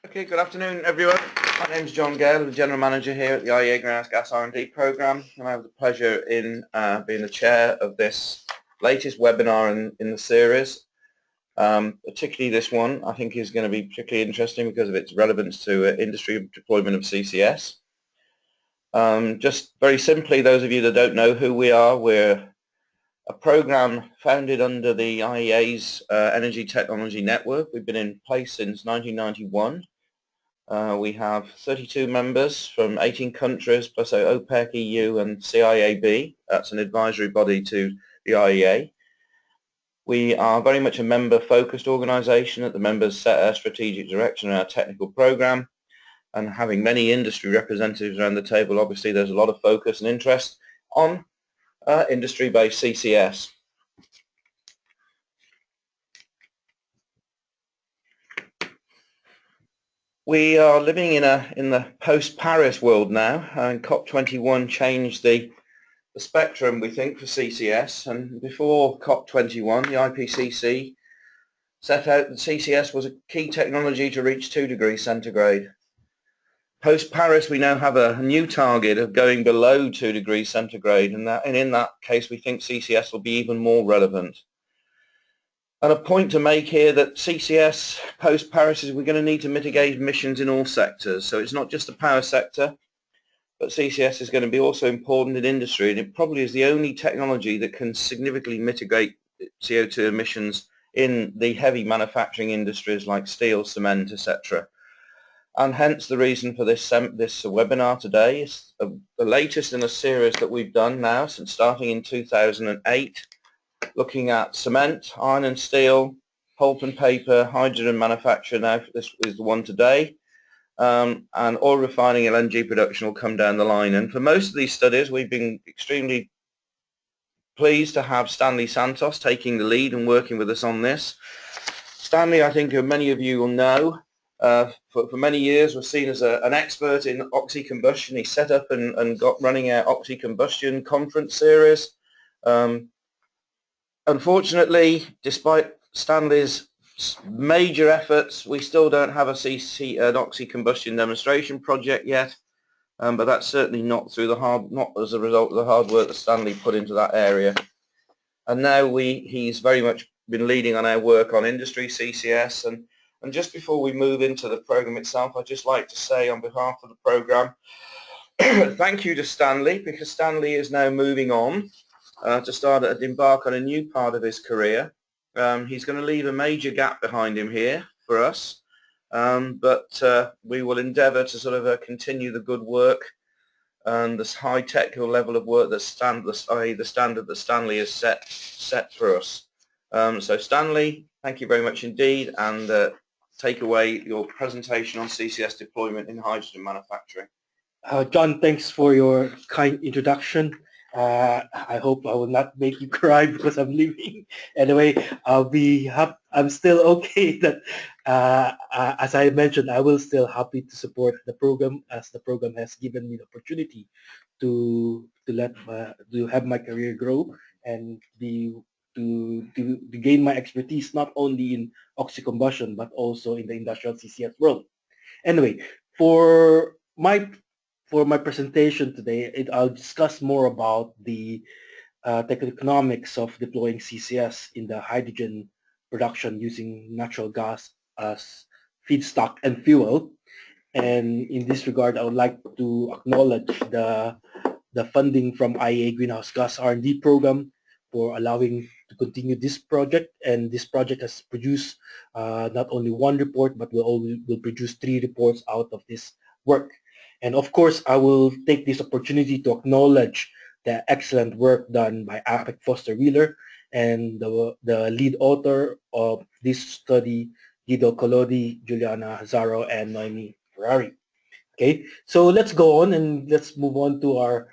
Okay, good afternoon, everyone. My name is John Gale, the General Manager here at the IEA Greenhouse Gas R&D Programme, and I have the pleasure in being the chair of this latest webinar in the series. Particularly this one, I think, is going to be particularly interesting because of its relevance to industry deployment of CCS. Just very simply, those of you that don't know who we are, we're a program founded under the IEA's Energy Technology Network. We've been in place since 1991. We have 32 members from 18 countries plus OPEC, EU and CIAB. That's an advisory body to the IEA. We are very much a member-focused organisation that the members set our strategic direction and our technical program, and having many industry representatives around the table, obviously there's a lot of focus and interest on industry-based CCS. We are living in the post-Paris world now, and COP21 changed the spectrum, we think, for CCS. And before COP21, the IPCC set out that CCS was a key technology to reach 2 degrees centigrade. Post-Paris, we now have a new target of going below 2 degrees centigrade, and in that case, we think CCS will be even more relevant. And a point to make here that CCS post-Paris is we're going to need to mitigate emissions in all sectors. So it's not just the power sector, but CCS is going to be also important in industry, and it probably is the only technology that can significantly mitigate CO2 emissions in the heavy manufacturing industries like steel, cement, etc. And hence the reason for this webinar today is the latest in a series that we've done now since starting in 2008. Looking at cement, iron and steel, pulp and paper, hydrogen manufacture. Now this is the one today, and oil refining, LNG production will come down the line. And for most of these studies, we've been extremely pleased to have Stanley Santos taking the lead and working with us on this. Stanley, I think many of you will know, for many years was seen as an expert in oxy-combustion. He set up and got running our oxy-combustion conference series. Unfortunately, despite Stanley's major efforts, we still don't have an oxy-combustion demonstration project yet, but that's certainly not as a result of the hard work that Stanley put into that area. And now he's very much been leading on our work on industry CCS. And just before we move into the program itself, I'd just like to say on behalf of the program, thank you to Stanley, because Stanley is now moving on to embark on a new part of his career. He's going to leave a major gap behind him here for us, but we will endeavour to sort of continue the good work and this high technical level of work that the standard that Stanley has set for us. So Stanley, thank you very much indeed, and take away your presentation on CCS deployment in hydrogen manufacturing. John, thanks for your kind introduction. I hope I will not make you cry because I'm leaving. Anyway, I'm still okay that, as I mentioned, I will still happy to support the program, as the program has given me the opportunity to have my career grow and to gain my expertise not only in oxy-combustion but also in the industrial CCS world. Anyway, for my presentation today, I'll discuss more about the technical economics of deploying CCS in the hydrogen production using natural gas as feedstock and fuel. And in this regard, I would like to acknowledge the funding from IEA Greenhouse Gas R&D program for allowing to continue this project. And this project has produced not only one report, but will produce 3 reports out of this work. And of course, I will take this opportunity to acknowledge the excellent work done by Alec Foster-Wheeler and the lead author of this study, Guido Collodi, Giuliana Hazaro, and Noemi Ferrari. Okay, so let's go on and let's move on to our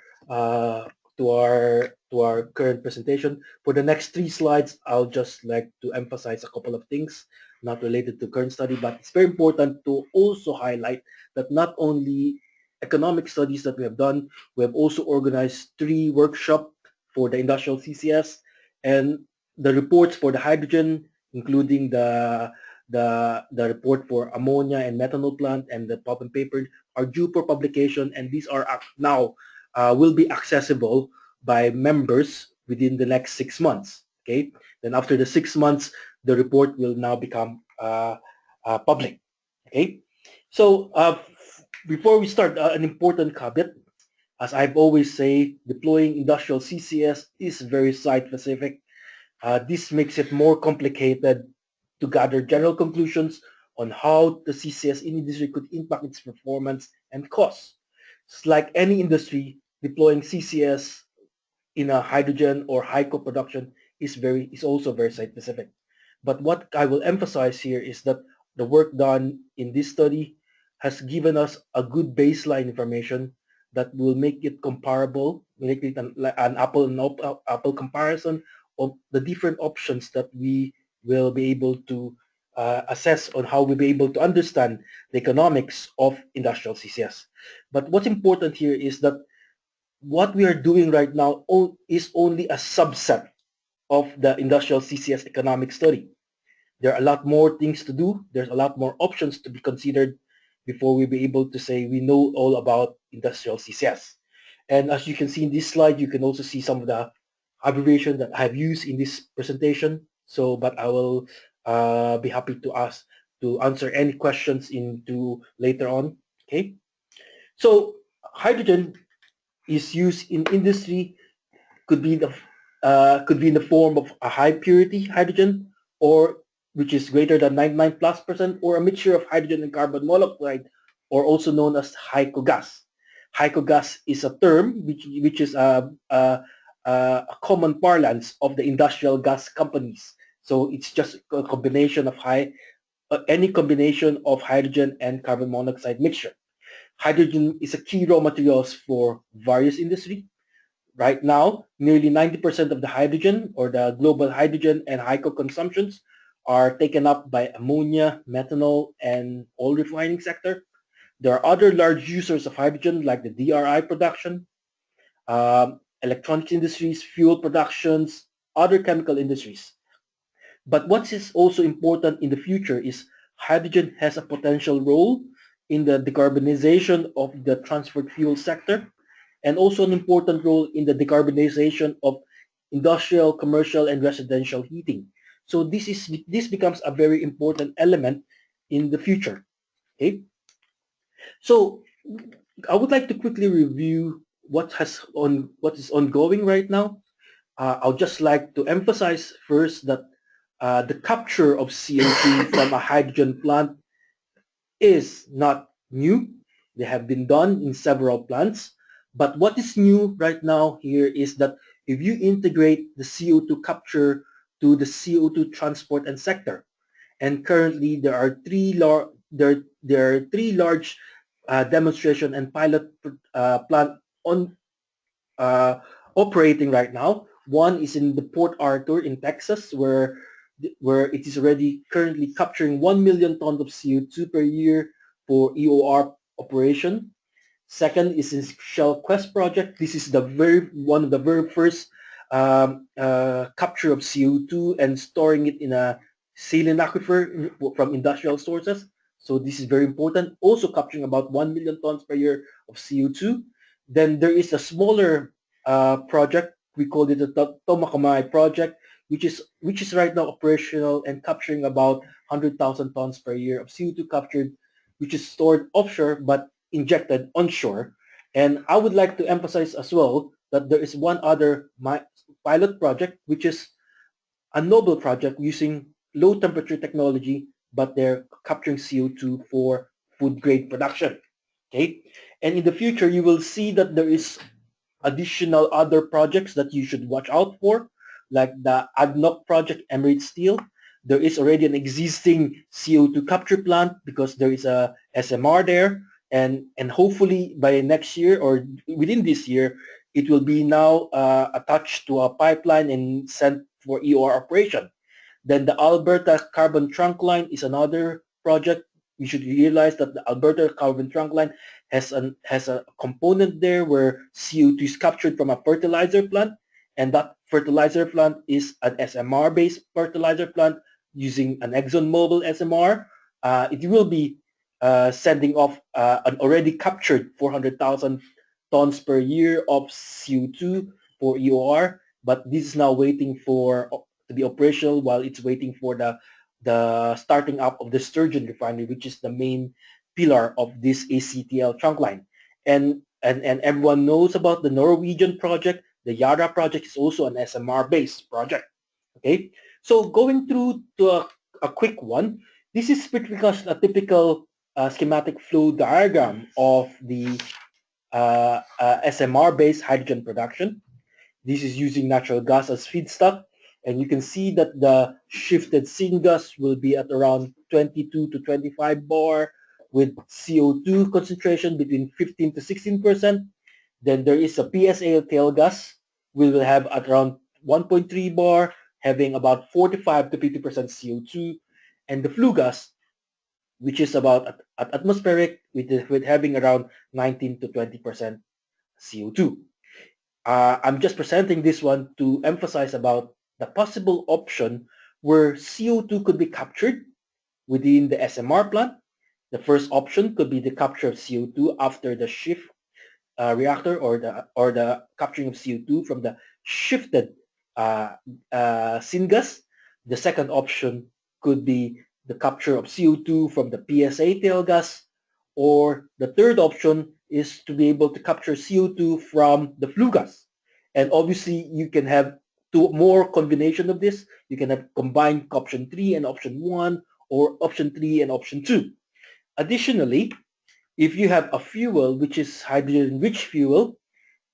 current presentation. For the next 3 slides, I'll just like to emphasize a couple of things not related to current study, but it's very important to also highlight that not only economic studies that we have done, we have also organized 3 workshops for the industrial CCS, and the reports for the hydrogen, including the the report for ammonia and methanol plant and the pulp and paper are due for publication, and these are now will be accessible by members within the next 6 months. Okay, then after the 6 months, the report will now become public. Okay, so before we start, an important caveat. As I've always say, deploying industrial CCS is very site-specific. This makes it more complicated to gather general conclusions on how the CCS in industry could impact its performance and costs. It's like any industry, deploying CCS in a hydrogen or HyCO production is also very site-specific. But what I will emphasize here is that the work done in this study has given us a good baseline information that will make it comparable, make it an apple and apple comparison of the different options that we will be able to assess on how we'll be able to understand the economics of industrial CCS. But what's important here is that what we are doing right now is only a subset of the industrial CCS economic study. There are a lot more things to do. There's a lot more options to be considered before we be able to say we know all about industrial CCS. And as you can see in this slide, you can also see some of the abbreviation that I've used in this presentation. So, but I will be happy to answer any questions into later on. Okay. So hydrogen is used in industry could be could be in the form of a high purity hydrogen, or which is greater than 99+%, or a mixture of hydrogen and carbon monoxide, or also known as HyCO gas. HyCO gas is a term which is a common parlance of the industrial gas companies. So it's just a combination of any combination of hydrogen and carbon monoxide mixture. Hydrogen is a key raw materials for various industry. Right now, nearly 90% of the hydrogen or the global hydrogen and HyCO consumptions are taken up by ammonia, methanol, and oil refining sector. There are other large users of hydrogen like the DRI production, electronics industries, fuel productions, other chemical industries. But what is also important in the future is hydrogen has a potential role in the decarbonization of the transport fuel sector, and also an important role in the decarbonization of industrial, commercial, and residential heating. So this becomes a very important element in the future. Okay, so I would like to quickly review what is ongoing right now. I'll just like to emphasize first that the capture of CO2 from a hydrogen plant is not new. They have been done in several plants. But what is new right now here is that if you integrate the CO2 capture to the CO2 transport and sector, and currently there are three large demonstration and pilot plant on operating right now. One is in the Port Arthur in Texas, where it is already currently capturing 1 million tons of CO2 per year for EOR operation. Second is in Shell Quest project. This is one of the very first capture of CO2 and storing it in a saline aquifer from industrial sources. So this is very important. Also capturing about 1 million tons per year of CO2. Then there is a smaller project. We call it the Tomakomai project, which is right now operational and capturing about 100,000 tons per year of CO2 captured, which is stored offshore but injected onshore. And I would like to emphasize as well that there is one other pilot project, which is a noble project using low temperature technology, but they're capturing CO2 for food grade production. Okay, and in the future you will see that there is additional other projects that you should watch out for, like the ADNOC project, Emirates Steel. There is already an existing CO2 capture plant because there is a SMR there, and hopefully by next year or within this year, it will be now attached to a pipeline and sent for EOR operation. Then the Alberta Carbon Trunk Line is another project. You should realize that the Alberta Carbon Trunk Line has a component there where CO2 is captured from a fertilizer plant, and that fertilizer plant is an SMR-based fertilizer plant using an ExxonMobil SMR, it will be sending off an already captured 400,000 tons per year of CO2 for EOR, but this is now waiting for to be operational while it's waiting for the starting up of the Sturgeon refinery, which is the main pillar of this ACTL trunk line. And everyone knows about the Norwegian project. The Yara project is also an SMR-based project. Okay, so going through to a quick one, this is pretty much a typical schematic flow diagram of the SMR-based hydrogen production. This is using natural gas as feedstock, and you can see that the shifted syngas will be at around 22 to 25 bar with CO2 concentration between 15 to 16%. Then there is a PSA Tail Gas. We will have at around 1.3 bar, having about 45 to 50% CO2, and the Flue Gas, which is about at atmospheric with having around 19 to 20% CO2. I'm just presenting this one to emphasize about the possible option where CO2 could be captured within the SMR plant. The first option could be the capture of CO2 after the shift reactor or the capturing of CO2 from the shifted syngas. The second option could be the capture of CO2 from the PSA tail gas, or the third option is to be able to capture CO2 from the flue gas. And obviously, you can have two more combination of this. You can have combined option 3 and option 1, or option 3 and option 2. Additionally, if you have a fuel which is hydrogen-rich fuel,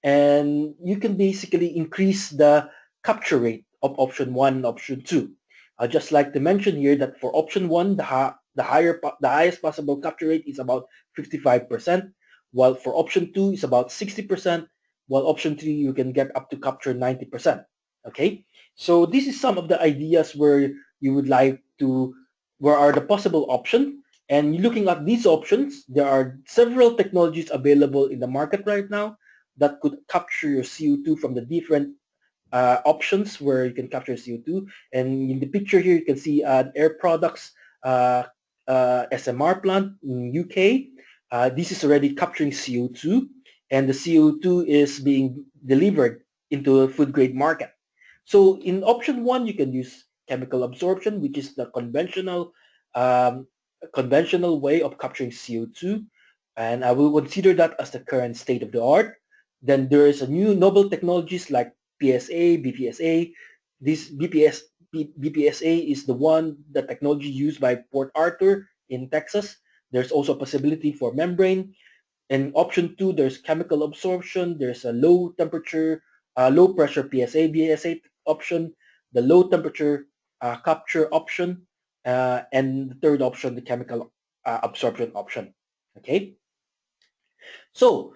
and you can basically increase the capture rate of option 1 and option 2. I'd just like to mention here that for option 1, the highest possible capture rate is about 55%, while for option 2 is about 60%, while option 3 you can get up to capture 90%. Okay, so this is some of the ideas where you would like to, where are the possible options. And looking at these options, there are several technologies available in the market right now that could capture your CO2 from the different options where you can capture CO2. And in the picture here, you can see Air Products SMR plant in UK. This is already capturing CO2, and the CO2 is being delivered into a food grade market. So in option 1, you can use chemical absorption, which is the conventional way of capturing CO2, and I will consider that as the current state of the art. Then there is a new novel technologies like PSA, BPSA. This BPSA is the technology used by Port Arthur in Texas. There's also a possibility for membrane. In option 2, there's chemical absorption. There's a low temperature, low pressure PSA, BSA option, the low temperature capture option, and the third option, the chemical absorption option. Okay. So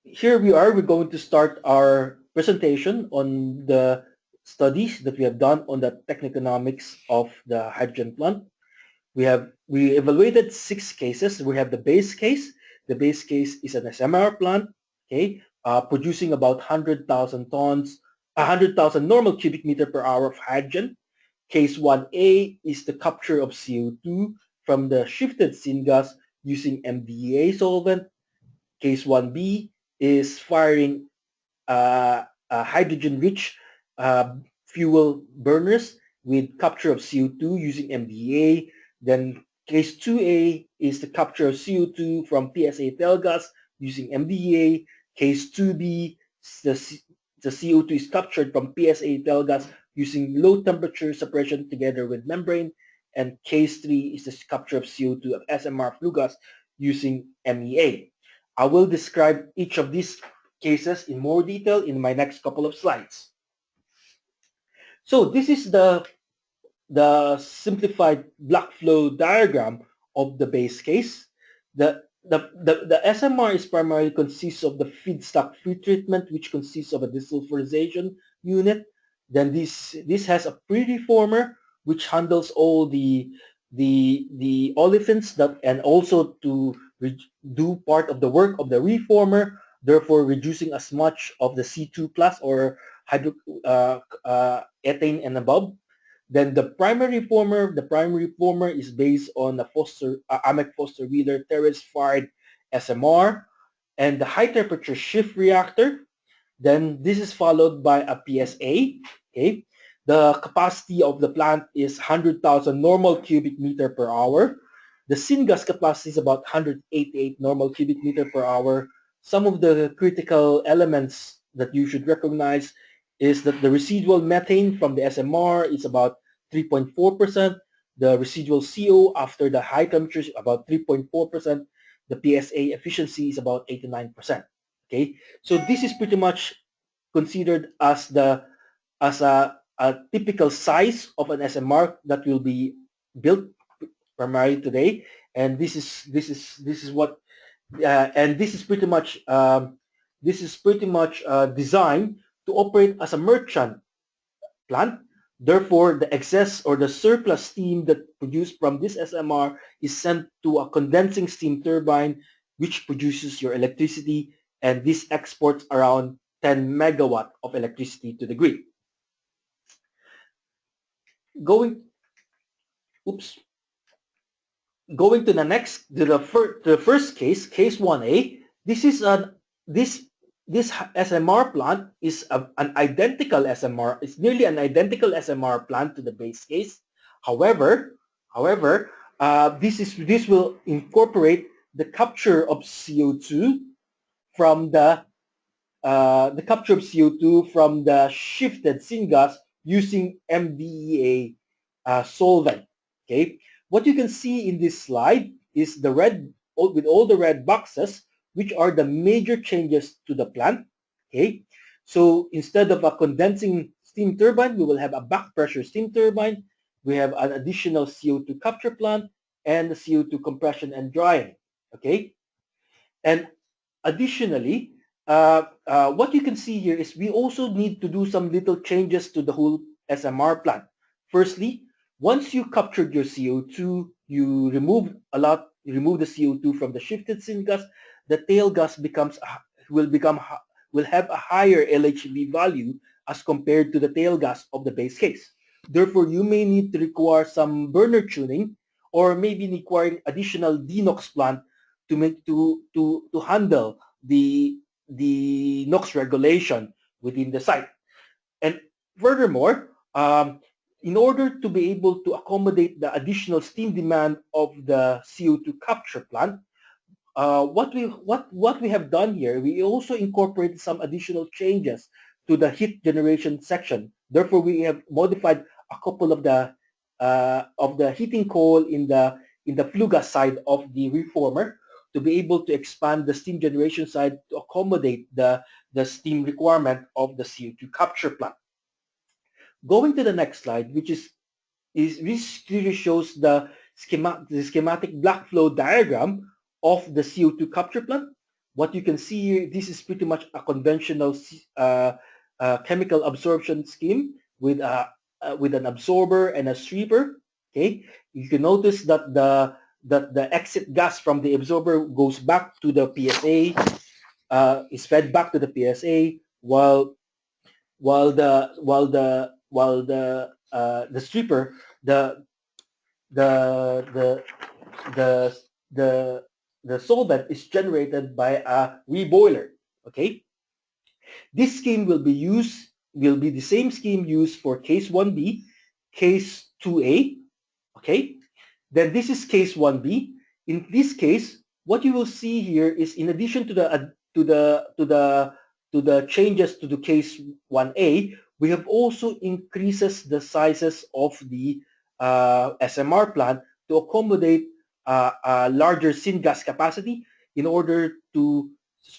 here we are. We're going to start our presentation on the studies that we have done on the techno-economics of the hydrogen plant. We evaluated 6 cases. We have the base case. The base case is an SMR plant, okay, producing about 100,000 tons, 100,000 normal cubic meter per hour of hydrogen. Case 1A is the capture of CO2 from the shifted syngas using MDEA solvent. Case 1B is firing hydrogen-rich fuel burners with capture of CO2 using MDEA. Then case 2A is the capture of CO2 from PSA Tail Gas using MDEA. Case 2B, the CO2 is captured from PSA Tail Gas using low temperature separation together with membrane. And case 3 is the capture of CO2 of SMR flue gas using MEA. I will describe each of these cases in more detail in my next couple of slides. So this is the simplified block flow diagram of the base case. The SMR is primarily consists of the feedstock pretreatment, which consists of a desulfurization unit. Then this has a pre-reformer, which handles all the olefins that, and also to do part of the work of the reformer, therefore reducing as much of the C2 plus or ethane and above. Then the primary reformer is based on a Amec Foster-Wheeler terrace-fired SMR, and the high temperature shift reactor. Then this is followed by a PSA. Okay, the capacity of the plant is 100,000 normal cubic meter per hour. The syngas capacity is about 188 normal cubic meter per hour. Some of the critical elements that you should recognize is that the residual methane from the SMR is about 3.4%. The residual CO after the high temperatures about 3.4%. The PSA efficiency is about 89%. Okay, so this is pretty much considered as a typical size of an SMR that will be built primarily today, and this is what and this is pretty much designed to operate as a merchant plant. Therefore, the excess or the surplus steam that produced from this SMR is sent to a condensing steam turbine, which produces your electricity, and this exports around 10 megawatt of electricity to the grid. Going to the first case, case 1A. This is this SMR plant is an identical SMR. It's nearly an identical SMR plant to the base case. However, this will incorporate the capture of CO2 from the shifted syngas using MDEA solvent. Okay, what you can see in this slide is the red with all the red boxes, which are the major changes to the plant. Okay, so instead of a condensing steam turbine, we will have a back pressure steam turbine. We have an additional CO2 capture plant and the CO2 compression and drying. Okay, and additionally, what you can see here is we also need to do some little changes to the whole SMR plant. Firstly, once you captured your CO2, you remove the CO2 from the shifted syngas. The tail gas will have a higher LHV value as compared to the tail gas of the base case. Therefore, you may need to require some burner tuning, or maybe requiring additional DNOx plant to handle the NOx regulation within the site. And furthermore, in order to be able to accommodate the additional steam demand of the CO2 capture plant, what we have done here, we also incorporated some additional changes to the heat generation section. Therefore, we have modified a couple of the heating coil in the flue gas side of the reformer to be able to expand the steam generation side to accommodate the steam requirement of the CO2 capture plant. Going to the next slide, which clearly shows the schematic black flow diagram of the CO2 capture plant. What you can see here, this is pretty much a conventional chemical absorption scheme with an absorber and a sweeper. Okay, you can notice that the exit gas from the absorber goes back to the PSA, is fed back to the PSA, while the sweeper, the solvent is generated by a reboiler. Okay, this scheme will be the same scheme used for case 1B, case 2A. Okay, then this is case 1B. In this case, what you will see here is, in addition to the changes to the case 1A, we have also increases the sizes of the SMR plant to accommodate a larger syngas capacity in order to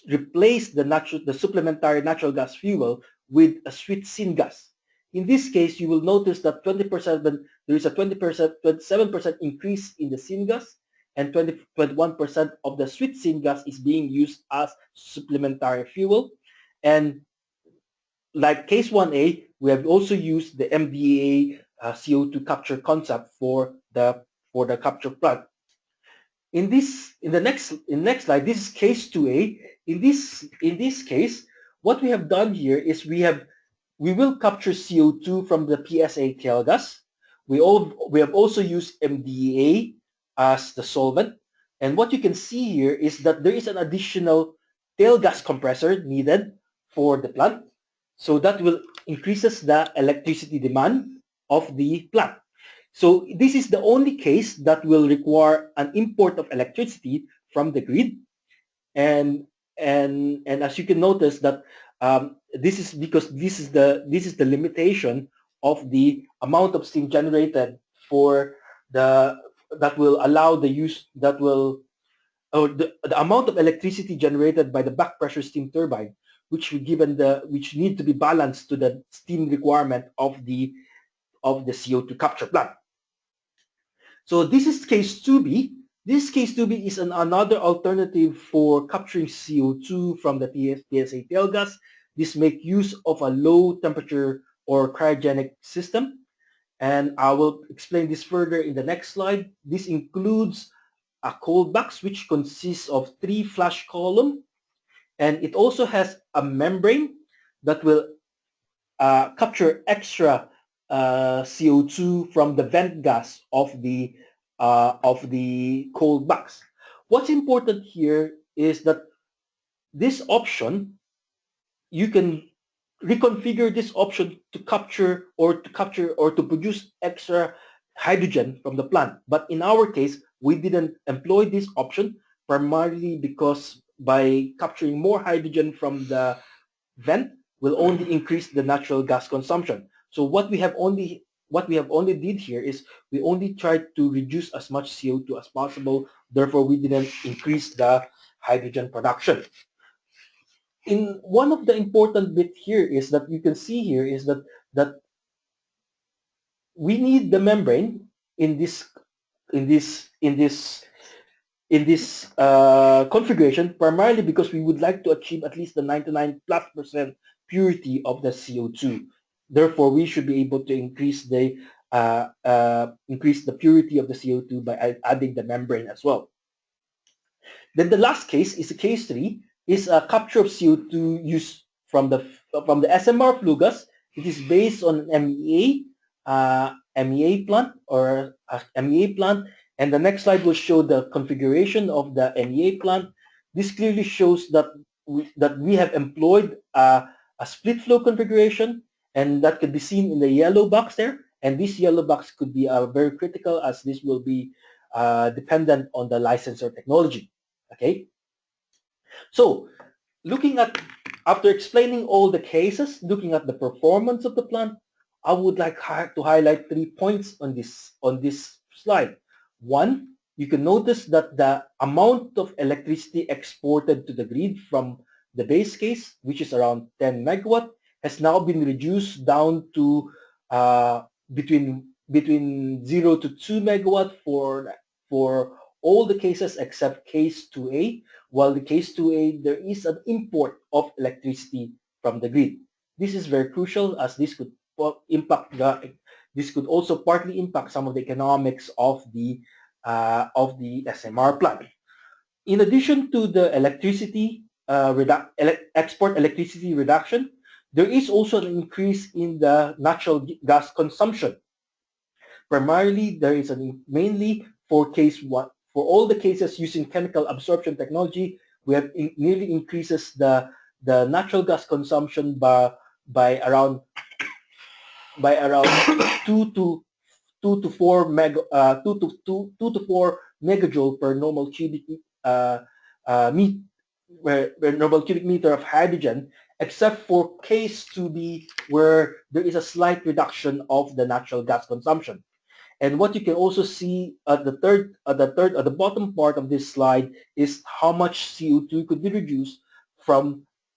replace the supplementary natural gas fuel with a sweet syngas. In this case, you will notice that there is a 27% increase in the syngas, and 21% of the sweet syngas is being used as supplementary fuel. And like case 1A, we have also used the MDEA CO2 capture concept for the capture plant. In the next slide, this is case 2A. In this case, what we have done here is we will capture CO2 from the PSA tail gas. We have also used MDEA as the solvent. And what you can see here is that there is an additional tail gas compressor needed for the plant. So that will increases the electricity demand of the plant. So this is the only case that will require an import of electricity from the grid. And as you can notice that this is because this is the limitation of the amount of steam generated for the that will allow the use that will or the amount of electricity generated by the back pressure steam turbine, which which need to be balanced to the steam requirement of the CO2 capture plant. So this is case 2B. This case 2B is another alternative for capturing CO2 from the PSA tail gas. This makes use of a low temperature or cryogenic system. And I will explain this further in the next slide. This includes a cold box which consists of 3 flash columns, and it also has a membrane that will capture extra CO2 from the vent gas of the cold box. What's important here is that this option, you can reconfigure this option to capture or to produce extra hydrogen from the plant. But in our case, we didn't employ this option primarily because by capturing more hydrogen from the vent will only increase the natural gas consumption. So what we have only did here is we only tried to reduce as much CO2 as possible. Therefore, we didn't increase the hydrogen production. In one of the important bit here is that you can see here is that we need the membrane in this configuration primarily because we would like to achieve at least the 99+% purity of the CO2. Therefore, we should be able to increase the purity of the CO2 by adding the membrane as well. Then the last case is case 3, is a capture of CO2 used from the SMR flue gas. It is based on MEA plant or MEA plant. And the next slide will show the configuration of the MEA plant. This clearly shows that we have employed a split flow configuration, and that could be seen in the yellow box there. And this yellow box could be very critical as this will be dependent on the licensor technology. Okay. So after explaining all the cases, looking at the performance of the plant, I would like to highlight 3 points on this slide. One, you can notice that the amount of electricity exported to the grid from the base case, which is around 10 megawatt, has now been reduced down to between 0 to 2 megawatt for all the cases except case 2A. While the case 2A, there is an import of electricity from the grid. This is very crucial as this could also partly impact some of the economics of the SMR plant. In addition to the export electricity reduction, there is also an increase in the natural gas consumption. Primarily, there is mainly for case 1. For all the cases using chemical absorption technology, we have nearly increases the natural gas consumption by around 2 to 4 megajoule per normal cubic meter of hydrogen, except for case 2B where there is a slight reduction of the natural gas consumption. And what you can also see at the bottom part of this slide is how much CO2 could be reduced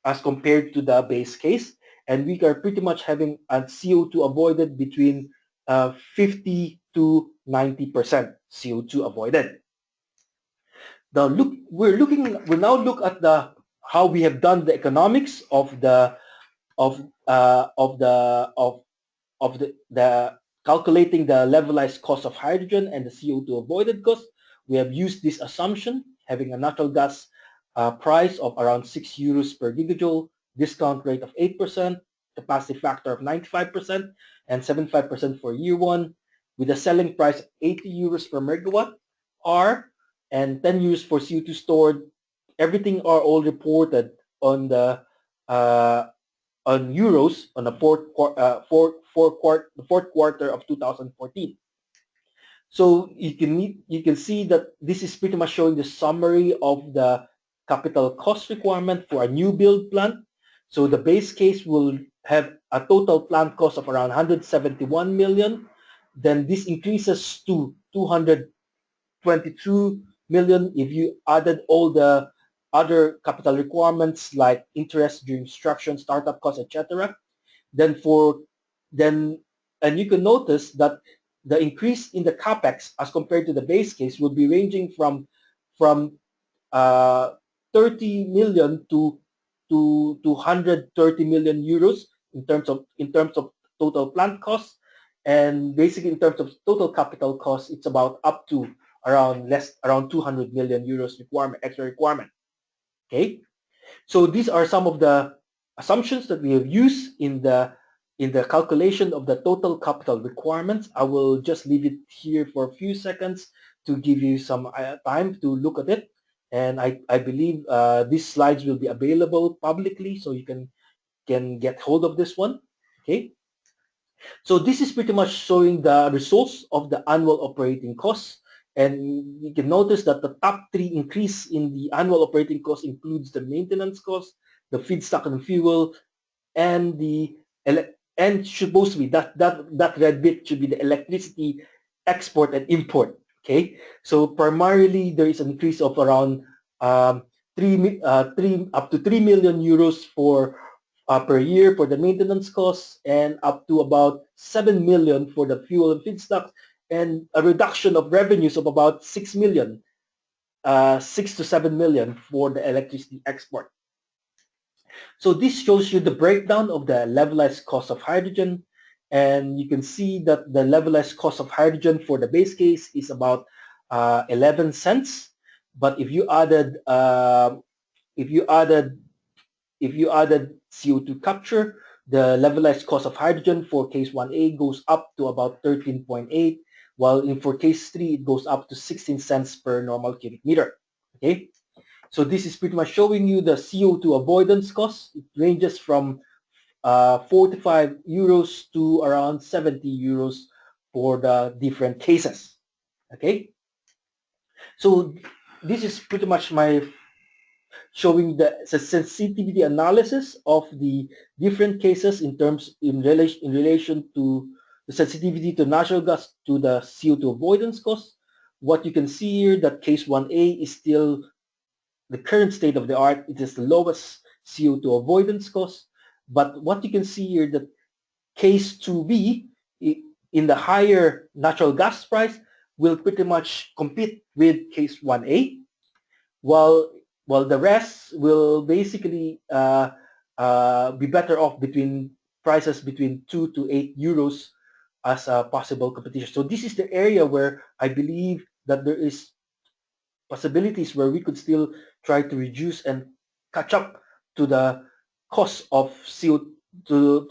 as compared to the base case. And we are pretty much having a CO2 avoided between 50 to 90% CO2 avoided. Now we'll now look at how we have done the economics of the calculating the levelized cost of hydrogen and the CO2 avoided cost. We have used this assumption, having a natural gas price of around 6 euros per gigajoule, discount rate of 8%, capacity factor of 95%, and 75% for year 1. with a selling price of 80 euros per megawatt hour and 10 euros for CO2 stored. Everything are all reported on the on euros on the fourth quarter of 2014. So you can see that this is pretty much showing the summary of the capital cost requirement for a new build plant. So the base case will have a total plant cost of around 171 million. Then this increases to 222 million if you added all the other capital requirements like interest during construction, startup costs, etc. Then and you can notice that the increase in the capex as compared to the base case will be ranging from uh, 30 million to 130 million euros in terms of total plant costs, and basically in terms of total capital costs, it's about up to around 200 million euros extra requirement. Okay, so these are some of the assumptions that we have used in the calculation of the total capital requirements. I will just leave it here for a few seconds to give you some time to look at it. And I believe these slides will be available publicly, so you can get hold of this one. Okay. So this is pretty much showing the results of the annual operating costs. And you can notice that the top three increase in the annual operating cost includes the maintenance cost, the feedstock and fuel, and supposed to be that red bit should be the electricity export and import. Okay, so primarily there is an increase of around up to 3 million euros for per year for the maintenance costs, and up to about 7 million for the fuel and feedstock, and a reduction of revenues of about 6 million, 6 to 7 million for the electricity export. So this shows you the breakdown of the levelized cost of hydrogen, and you can see that the levelized cost of hydrogen for the base case is about 11 cents. But if you added CO2 capture, the levelized cost of hydrogen for case 1A goes up to about 13.8, while for case 3 it goes up to 16 cents per normal cubic meter. Okay, so this is pretty much showing you the CO2 avoidance cost. It ranges from 45 euros to around 70 euros for the different cases. Okay, so this is pretty much my showing the sensitivity analysis of the different cases in relation to the sensitivity to natural gas to the CO2 avoidance cost. What you can see here that case 1A is still the current state of the art. It is the lowest CO2 avoidance cost. But what you can see here that case 2B in the higher natural gas price will pretty much compete with case 1A, while the rest will basically be better off between prices between 2 to 8 euros as a possible competition. So this is the area where I believe that there is possibilities where we could still try to reduce and catch up to the cost of CO to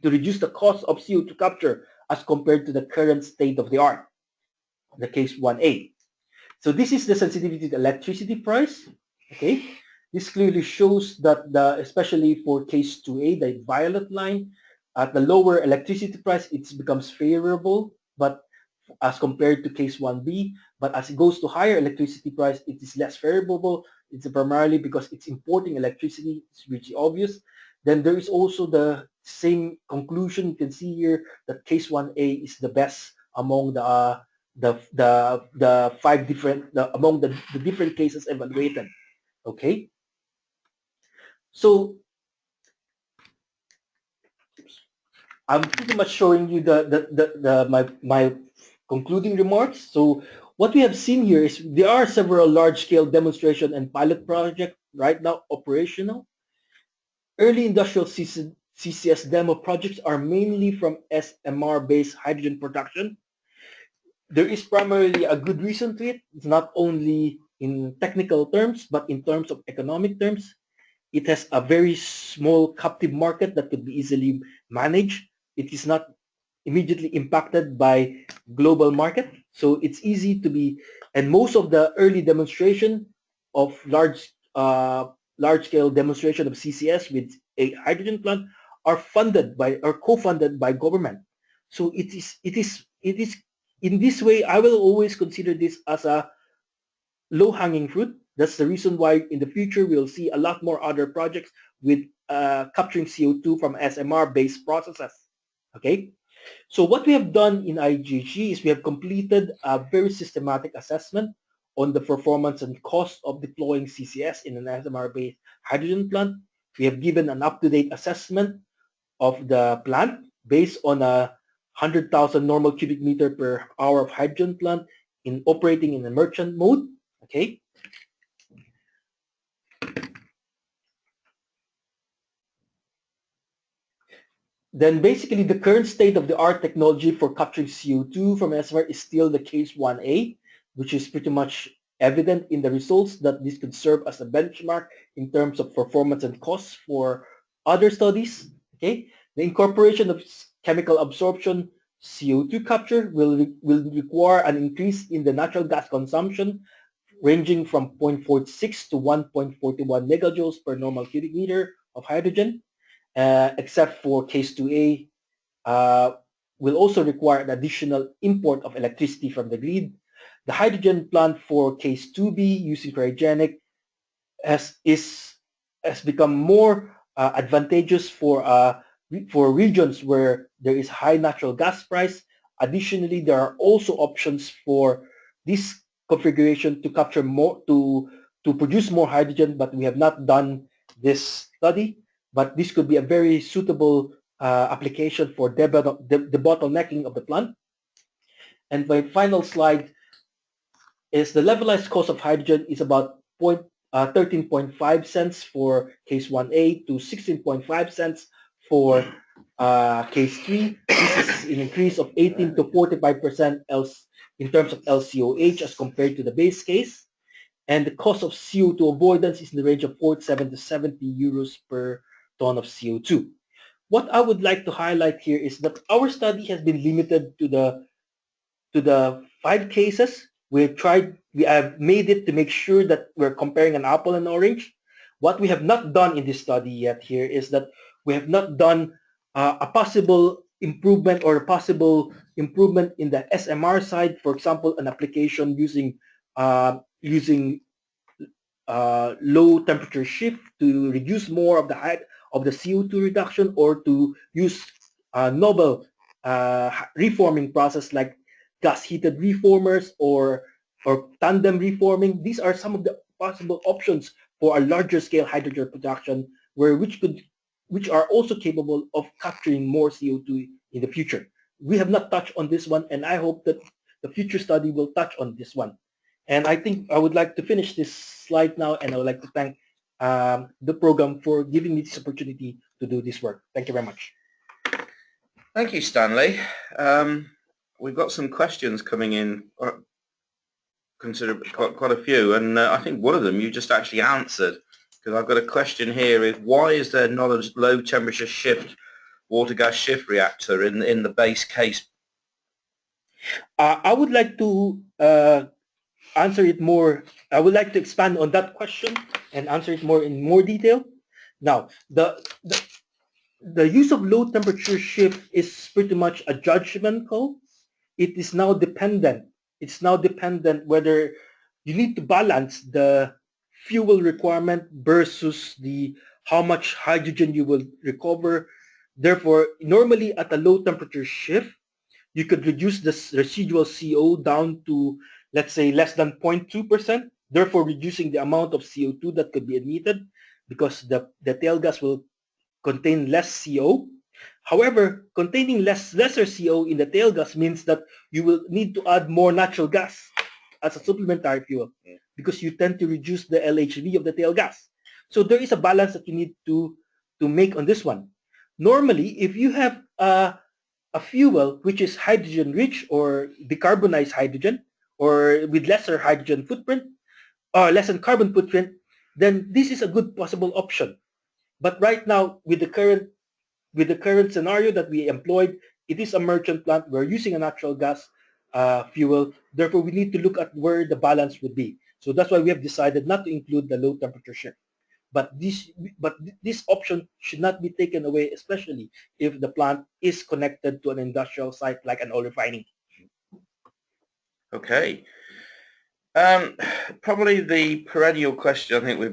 reduce the cost of CO2 capture as compared to the current state of the art, the case 1A. So this is the sensitivity to electricity price. Okay, this clearly shows that especially for case 2A, the violet line, at the lower electricity price, it becomes favorable, but as compared to case 1B, but as it goes to higher electricity price, it is less favorable. It's primarily because it's importing electricity. It's really obvious. Then there is also the same conclusion. You can see here that case 1A is the best among the five different among the different cases evaluated. Okay, so I'm pretty much showing you my concluding remarks. So what we have seen here is there are several large-scale demonstration and pilot projects right now operational. Early industrial CCS demo projects are mainly from SMR-based hydrogen production. There is primarily a good reason to it. It's not only in technical terms, but in terms of economic terms. It has a very small captive market that could be easily managed. It is not immediately impacted by global market. So it's easy to be, and most of the early demonstration of large scale demonstration of CCS with a hydrogen plant are funded by or co-funded by government. So it is in this way I will always consider this as a low-hanging fruit. That's the reason why in the future we'll see a lot more other projects with capturing CO2 from SMR-based processes. Okay, so what we have done in IEAGHG is we have completed a very systematic assessment on the performance and cost of deploying CCS in an SMR-based hydrogen plant. We have given an up-to-date assessment of the plant based on a 100,000 normal cubic meter per hour of hydrogen plant in operating in a merchant mode. Okay. Then basically the current state of the art technology for capturing CO2 from SMR is still the case 1A, which is pretty much evident in the results that this could serve as a benchmark in terms of performance and costs for other studies. Okay, the incorporation of chemical absorption CO2 capture will require an increase in the natural gas consumption ranging from 0.46 to 1.41 megajoules per normal cubic meter of hydrogen, except for case 2A, will also require an additional import of electricity from the grid. The hydrogen plant for case 2B using cryogenic has become more advantageous for regions where there is high natural gas price. Additionally, there are also options for this configuration to capture more to produce more hydrogen, but we have not done this study. But this could be a very suitable application for the bottlenecking of the plant. And my final slide is the levelized cost of hydrogen is about 13.5 cents for case 1A to 16.5 cents for case 3. This is an increase of 18 to 45% in terms of LCOH as compared to the base case. And the cost of CO2 avoidance is in the range of 47 to 70 euros per ton of CO2. What I would like to highlight here is that our study has been limited to the 5 cases. We have made it to make sure that we're comparing an apple and orange. What we have not done in this study yet here is that we have not done a possible improvement or a possible improvement in the SMR side. For example, an application using low temperature shift to reduce more of the height of the CO2 reduction, or to use a novel reforming process like gas heated reformers or tandem reforming. These are some of the possible options for a larger scale hydrogen production which are also capable of capturing more CO2 in the future. We have not touched on this one, and I hope that the future study will touch on this one. And I think I would like to finish this slide now, and I would like to thank the program for giving me this opportunity to do this work. Thank you very much. Thank you, Stanley. We've got some questions coming in, considerably quite a few, and I think one of them you just actually answered, because I've got a question here: is why is there not a low temperature shift water gas shift reactor in the base case? I would like to answer it more. I would like to expand on that question and answer it in more detail. Now, the use of low temperature shift is pretty much a judgment call. It is now dependent. It's now dependent whether you need to balance the fuel requirement versus the how much hydrogen you will recover. Therefore, normally at a low temperature shift, you could reduce the residual CO down to, let's say, less than 0.2%, therefore reducing the amount of CO2 that could be emitted, because the tail gas will contain less CO. However, containing lesser CO in the tail gas means that you will need to add more natural gas as a supplementary fuel, because you tend to reduce the LHV of the tail gas. So there is a balance that you need to make on this one. Normally, if you have a fuel which is hydrogen rich or decarbonized hydrogen, or with lesser hydrogen footprint or less than carbon footprint, then this is a good possible option. But right now, with the current scenario that we employed it is a merchant plant. We're using a natural gas fuel. Therefore, we need to look at where the balance would be. So that's why we have decided not to include the low temperature shift. But this option should not be taken away, especially if the plant is connected to an industrial site like an oil refining. Okay. Probably the perennial question I think we're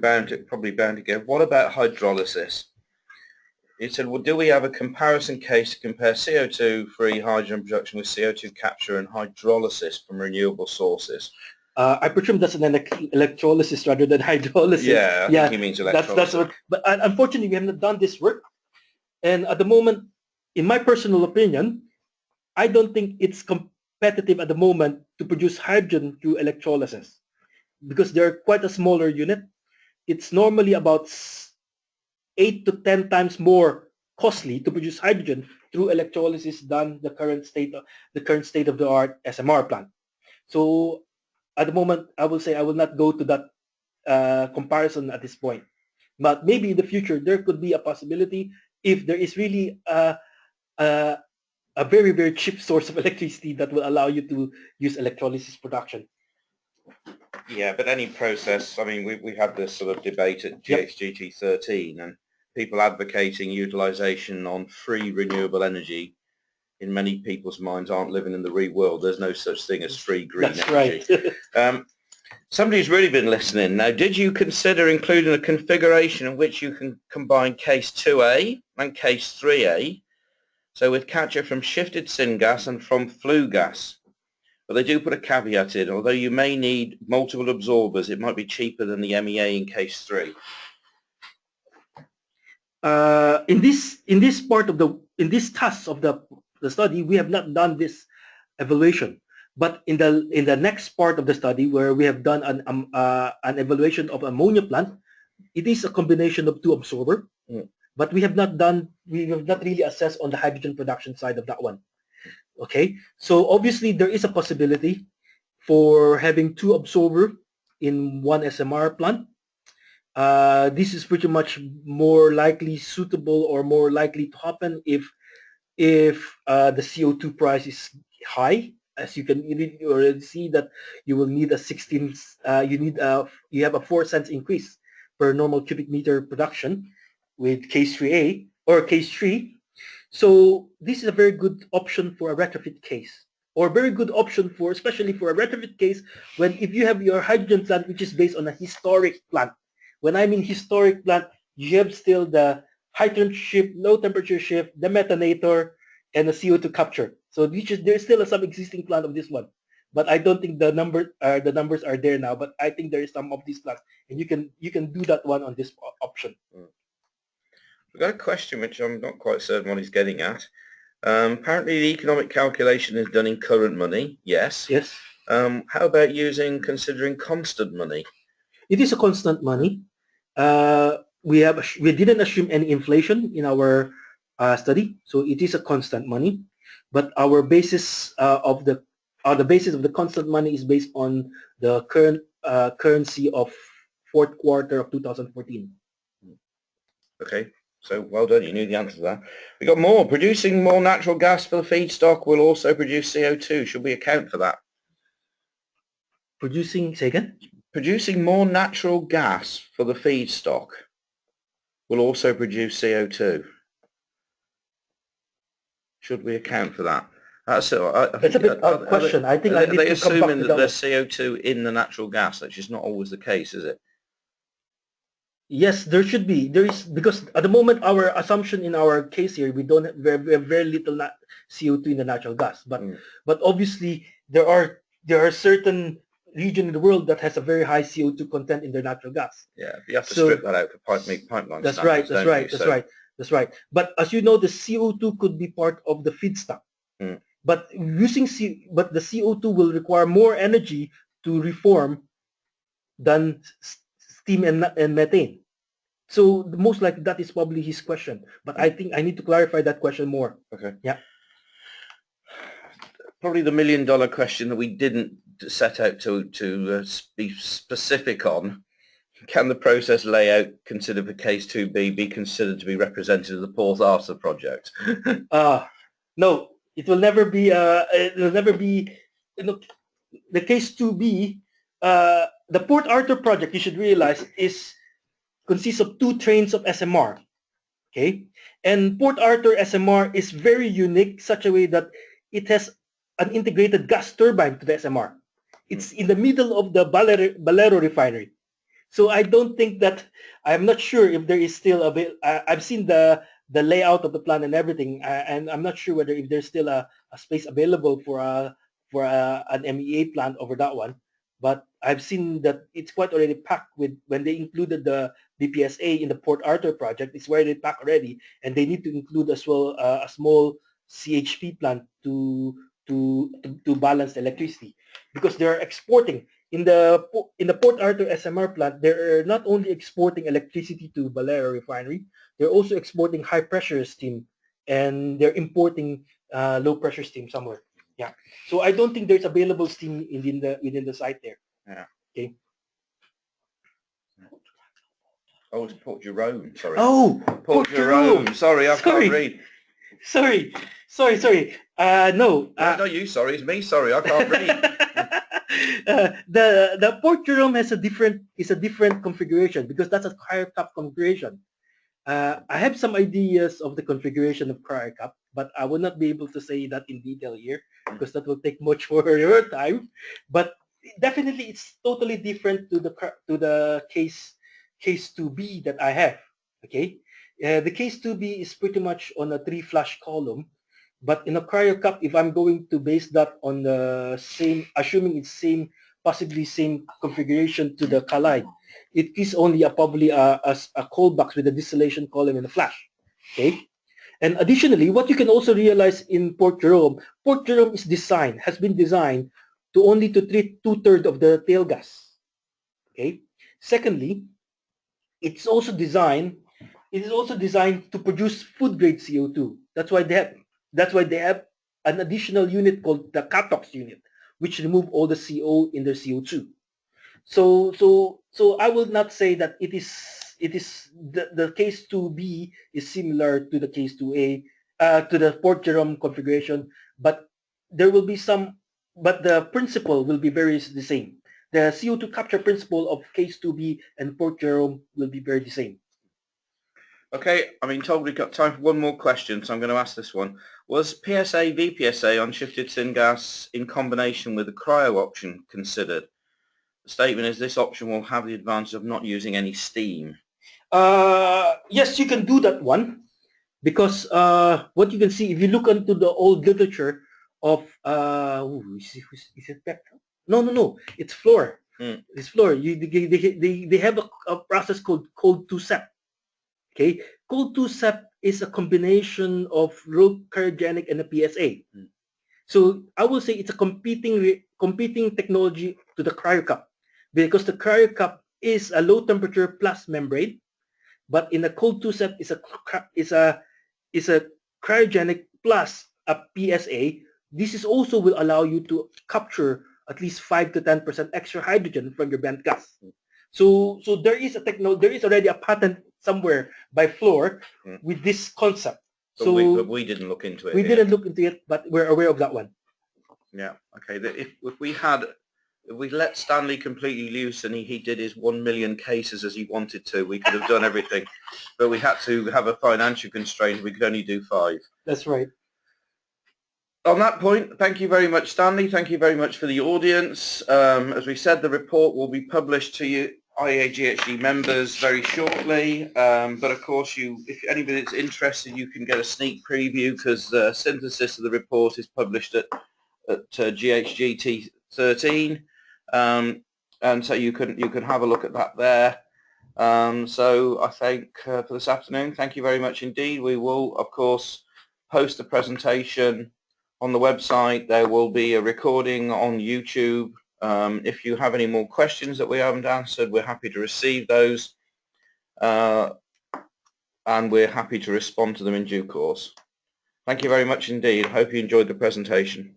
probably bound to get. What about hydrolysis? It said, well, do we have a comparison case to compare CO2-free hydrogen production with CO2 capture and hydrolysis from renewable sources? I presume that's an electrolysis rather than hydrolysis. Yeah, I think he means electrolysis. That's what, but unfortunately, we have not done this work. And at the moment, in my personal opinion, I don't think it's competitive at the moment to produce hydrogen through electrolysis because they're quite a smaller unit. It's normally about 8 to 10 times more costly to produce hydrogen through electrolysis than the current state of the art SMR plant. So at the moment, I will say I will not go to that comparison at this point. But maybe in the future, there could be a possibility if there is really a very, very cheap source of electricity that will allow you to use electrolysis production. Yeah, but any process, I mean, we had this sort of debate at GHGT 13 and people advocating utilisation on free renewable energy in many people's minds aren't living in the real world. There's no such thing as free green energy. Right. Somebody's really been listening. Now, did you consider including a configuration in which you can combine case 2A and case 3A, so with capture from shifted syngas and from flue gas? But they do put a caveat in, although you may need multiple absorbers, it might be cheaper than the MEA in case 3. In this task of the study, we have not done this evaluation. But in the next part of the study, where we have done an evaluation of ammonia plant, it is a combination of two absorber. But we have not really assessed on the hydrogen production side of that one. Okay, so obviously there is a possibility for having two absorber in one SMR plant. This is pretty much more likely suitable or more likely to happen if the CO2 price is high. As you can already see that you will need you have a 4 cents increase per normal cubic meter production with case 3A or case 3. So this is a very good option for a retrofit case, or very good option especially for a retrofit case if you have your hydrogen plant which is based on a historic plant. When I mean historic plant, you have still the high temperature shift, low temperature shift, the methanator, and the CO2 capture. So there's still some existing plant of this one, but I don't think the numbers are there now. But I think there is some of these plants, and you can do that one on this option. We've got a question which I'm not quite certain what he's getting at. Apparently the economic calculation is done in current money. Yes. Yes. How about considering constant money? It is a constant money. We didn't assume any inflation in our study, so it is a constant money. But our basis of the constant money is based on the current currency of fourth quarter of 2014. Okay. So well done, you knew the answer to that. We got more. Producing more natural gas for the feedstock will also produce CO2. Should we account for that? Say again? Producing more natural gas for the feedstock will also produce CO2. Should we account for that? That's it's a bit odd question. I think are they assuming that there's CO2 in the natural gas? That's just not always the case, is it? Yes, there should be. There is, because at the moment our assumption in our case here, we have very little CO2 in the natural gas. But obviously there are certain region in the world that has a very high CO2 content in their natural gas. Yeah, you have to strip that out for pipeline. That's right. But as you know, the CO2 could be part of the feedstock. But but the CO2 will require more energy to reform than steam and methane. So most likely that is probably his question. But I think I need to clarify that question more. Okay. Yeah. Probably the $1 million question that we didn't set out to be specific on. Can the process layout considered for case 2B be considered to be representative of the Port Arthur project? No. It will never be. It will never be. You know, the case 2B. The Port Arthur project, you should realize, consists of 2 trains of SMR. Okay, and Port Arthur SMR is very unique, such a way that it has an integrated gas turbine to the SMR. It's in the middle of the Valero refinery. So I don't think that, I'm not sure if there is still I've seen the layout of the plant and everything, and I'm not sure whether if there's still a space available for an MEA plant over that one. But I've seen that it's quite already packed with, when they included the PSA in the Port Arthur project, it's already packed already, and they need to include as well a small CHP plant to balance the electricity, because they're exporting in the Port Arthur SMR plant. They're not only exporting electricity to Valero refinery, they're also exporting high pressure steam, and they're importing low pressure steam somewhere. Yeah. So I don't think there's available steam within the site there. Yeah. Okay. Oh, it's Port Jerome. Sorry. Oh, Port Jerome. Sorry, I can't read. Sorry. No. No, not you. Sorry, it's me. Sorry, I can't read. The Port Jerome is a different configuration, because that's a cryo cap configuration. I have some ideas of the configuration of cryo cap, but I will not be able to say that in detail here, because that will take much more of your time. But definitely, it's totally different to the case 2B that I have. Okay, the case 2B is pretty much on a 3-flush column, but in a cryo cap, if I'm going to base that on the same, assuming it's possibly same configuration to the Kalide, it is only probably a cold box with a distillation column and a flash. Okay, and additionally, what you can also realize in Port Jerome has been designed to only to treat 2/3 of the tail gas. Okay. Secondly, it is also designed to produce food grade CO2. That's why they have an additional unit called the CAPEX unit, which remove all the CO in their CO2. So I will not say that it is the case 2B is similar to the case 2A, to the Port Jerome configuration, but there will be some, but the principle will be very the same. The CO2 capture principle of case 2B and Port Jerome will be very the same. Okay, I mean, told we've got time for one more question, so I'm going to ask this one. Was PSA VPSA on shifted syngas in combination with the cryo option considered? The statement is this option will have the advantage of not using any steam. Yes, you can do that one, because what you can see, if you look into the old literature of is it Petra? No, it's Fluor. It's Fluor. They have a process called cold 2-sep. Okay, cold 2-sep is a combination of low cryogenic and a PSA. So I will say it's a competing technology to the cryocup, because the cryocup is a low temperature plus membrane, but in a cold 2-sep is a cryogenic plus a PSA. This is also will allow you to capture at least 5 to 10% extra hydrogen from your bent gas. So there is already a patent somewhere by Fluor with this concept. But we didn't look into it. We didn't look into it, but we're aware of that one. Yeah. Okay. If we let Stanley completely loose and he did his 1 million cases as he wanted to, we could have done everything. But we had to have a financial constraint. We could only do 5. That's right. On that point, thank you very much, Stanley. Thank you very much for the audience. As we said, the report will be published to you, IEAGHG members, very shortly. But of course, if anybody is interested, you can get a sneak preview, because the synthesis of the report is published at GHG 13, and so you can have a look at that there. So I think for this afternoon, thank you very much indeed. We will, of course, post the presentation on the website. There will be a recording on YouTube. If you have any more questions that we haven't answered, we're happy to receive those, and we're happy to respond to them in due course. Thank you very much indeed. I hope you enjoyed the presentation.